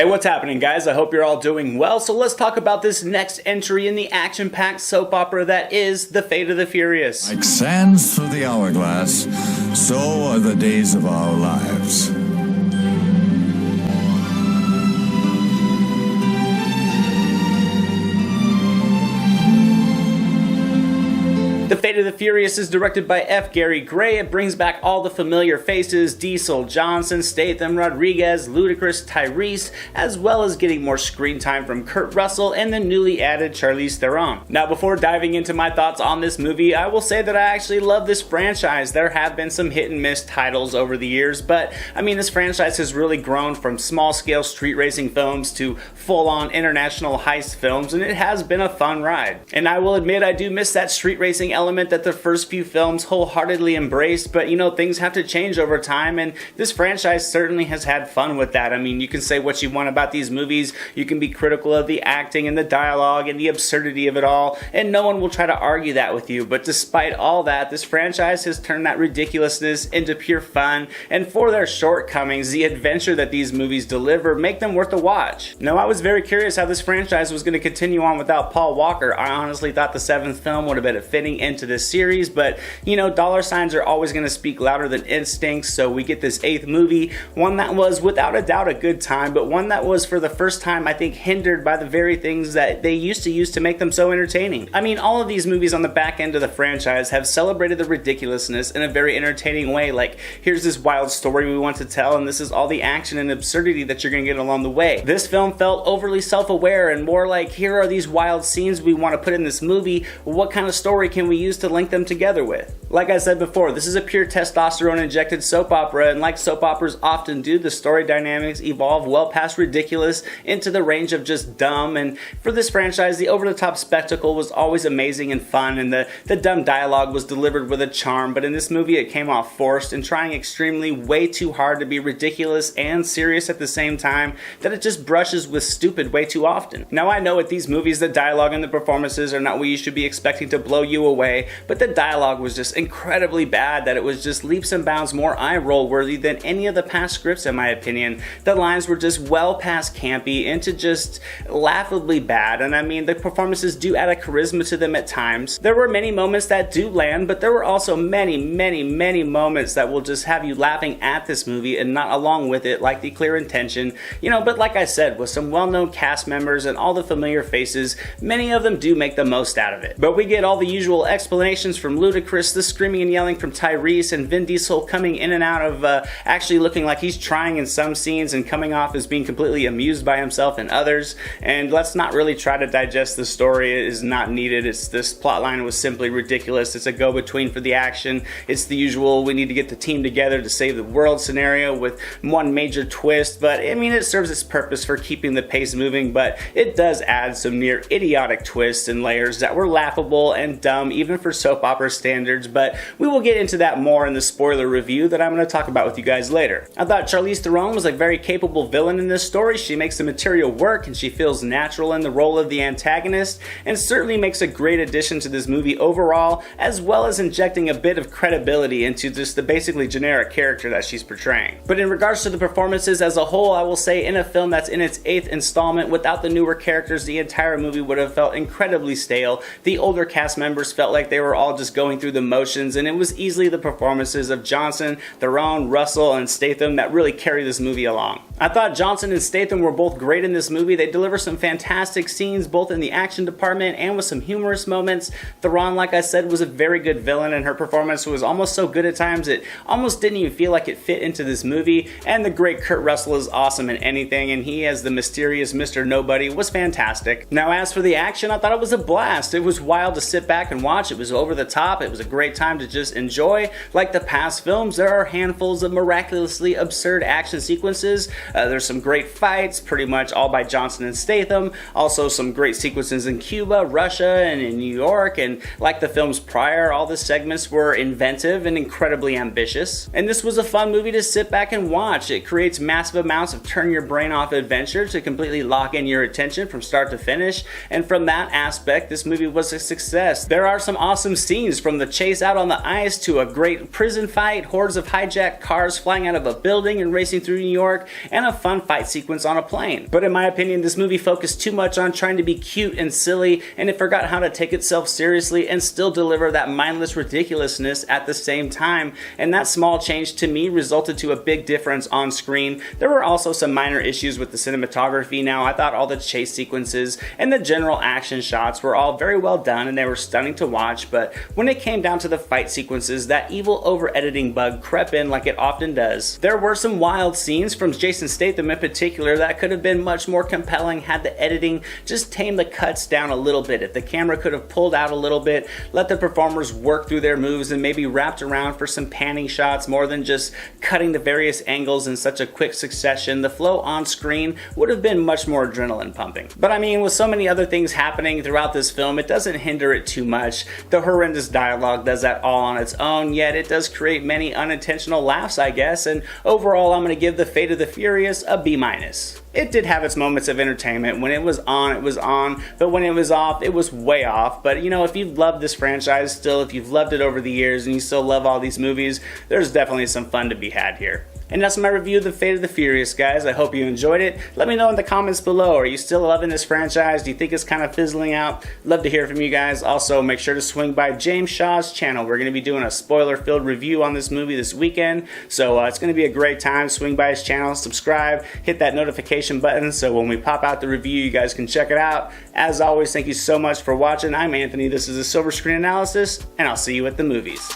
Hey, what's happening, guys? I hope you're all doing well. So let's talk about this next entry in the action-packed soap opera that is The Fate of the Furious. Like sands through the hourglass, so are the days of our lives. The Fate of the Furious is directed by F. Gary Gray. It brings back all the familiar faces: Diesel, Johnson, Statham, Rodriguez, Ludacris, Tyrese, as well as getting more screen time from Kurt Russell and the newly added Charlize Theron. Now, before diving into my thoughts on this movie, I will say that I actually love this franchise. There have been some hit and miss titles over the years, but I mean, this franchise has really grown from small-scale street racing films to full-on international heist films, and it has been a fun ride. And I will admit, I do miss that street racing element that the first few films wholeheartedly embraced, but you know, things have to change over time, and this franchise certainly has had fun with that. I mean, you can say what you want about these movies, you can be critical of the acting and the dialogue and the absurdity of it all, and no one will try to argue that with you, but despite all that, this franchise has turned that ridiculousness into pure fun, and for their shortcomings, the adventure that these movies deliver make them worth a watch. Now, I was very curious how this franchise was going to continue on without Paul Walker. I honestly thought the seventh film would have been fitting into this series, but you know, dollar signs are always going to speak louder than instincts, so we get this eighth movie, one that was without a doubt a good time, but one that was for the first time, I think, hindered by the very things that they used to use to make them so entertaining. I mean, all of these movies on the back end of the franchise have celebrated the ridiculousness in a very entertaining way, like, here's this wild story we want to tell, and this is all the action and absurdity that you're going to get along the way. This film felt overly self-aware and more like, here are these wild scenes we want to put in this movie, what kind of story can we use to link them together with? Like I said before, this is a pure testosterone injected soap opera, and like soap operas often do, the story dynamics evolve well past ridiculous into the range of just dumb, and for this franchise, the over-the-top spectacle was always amazing and fun, and the dumb dialogue was delivered with a charm, but in this movie it came off forced and trying extremely way too hard to be ridiculous and serious at the same time, that it just brushes with stupid way too often. Now, I know with these movies the dialogue and the performances are not what you should be expecting to blow you away, but the dialogue was just incredibly bad that it was just leaps and bounds more eye-roll worthy than any of the past scripts, in my opinion. The lines were just well past campy into just laughably bad, and I mean, the performances do add a charisma to them at times. There were many moments that do land, but there were also many moments that will just have you laughing at this movie and not along with it, like The Clear Intention. You know, but like I said, with some well-known cast members and all the familiar faces, many of them do make the most out of it. But we get all the usual explanations from Ludacris, the screaming and yelling from Tyrese, and Vin Diesel coming in and out of actually looking like he's trying in some scenes and coming off as being completely amused by himself in others. And let's not really try to digest the story. It is not needed. This plotline was simply ridiculous. It's a go-between for the action. It's the usual, we need to get the team together to save the world scenario with one major twist, but I mean, it serves its purpose for keeping the pace moving, but it does add some near idiotic twists and layers that were laughable and dumb even for soap opera standards, but we will get into that more in the spoiler review that I'm going to talk about with you guys later. I thought Charlize Theron was a very capable villain in this story. She makes the material work and she feels natural in the role of the antagonist, and certainly makes a great addition to this movie overall, as well as injecting a bit of credibility into just the basically generic character that she's portraying. But in regards to the performances as a whole, I will say in a film that's in its 8th installment, without the newer characters, the entire movie would have felt incredibly stale. The older cast members felt like they were all just going through the motions, and it was easily the performances of Johnson, Theron, Russell, and Statham that really carry this movie along. I thought Johnson and Statham were both great in this movie. They deliver some fantastic scenes both in the action department and with some humorous moments. Theron, like I said, was a very good villain, and her performance was almost so good at times it almost didn't even feel like it fit into this movie. And the great Kurt Russell is awesome in anything, and he as the mysterious Mr. Nobody was fantastic. Now, as for the action, I thought it was a blast. It was wild to sit back and watch. It was over the top. It was a great time to just enjoy. Like the past films, there are handfuls of miraculously absurd action sequences. There's some great fights, pretty much all by Johnson and Statham. Also some great sequences in Cuba, Russia, and in New York. And like the films prior, all the segments were inventive and incredibly ambitious. And this was a fun movie to sit back and watch. It creates massive amounts of turn your brain off adventure to completely lock in your attention from start to finish. And from that aspect, this movie was a success. There are some awesome scenes, from the chase out on the ice to a great prison fight, hordes of hijacked cars flying out of a building and racing through New York, and and a fun fight sequence on a plane. But in my opinion, this movie focused too much on trying to be cute and silly, and it forgot how to take itself seriously and still deliver that mindless ridiculousness at the same time, and that small change to me resulted to a big difference on screen. There were also some minor issues with the cinematography. Now, I thought all the chase sequences and the general action shots were all very well done and they were stunning to watch, but when it came down to the fight sequences, that evil over-editing bug crept in like it often does. There were some wild scenes from Jason Statham in particular that could have been much more compelling had the editing just tamed the cuts down a little bit. If the camera could have pulled out a little bit, let the performers work through their moves, and maybe wrapped around for some panning shots more than just cutting the various angles in such a quick succession, the flow on screen would have been much more adrenaline pumping. But I mean, with so many other things happening throughout this film, it doesn't hinder it too much. The horrendous dialogue does that all on its own, yet it does create many unintentional laughs, I guess, and overall I'm going to give The Fate of the Furious a B-. It did have its moments of entertainment. When it was on, but when it was off, it was way off. But you know, if you've loved this franchise still, if you've loved it over the years and you still love all these movies, there's definitely some fun to be had here. And that's my review of The Fate of the Furious, guys. I hope you enjoyed it. Let me know in the comments below. Are you still loving this franchise? Do you think it's kind of fizzling out? Love to hear from you guys. Also, make sure to swing by James Shaw's channel. We're going to be doing a spoiler-filled review on this movie this weekend. So it's going to be a great time. Swing by his channel, subscribe, hit that notification button so when we pop out the review, you guys can check it out. As always, thank you so much for watching. I'm Anthony. This is a Silver Screen Analysis, and I'll see you at the movies.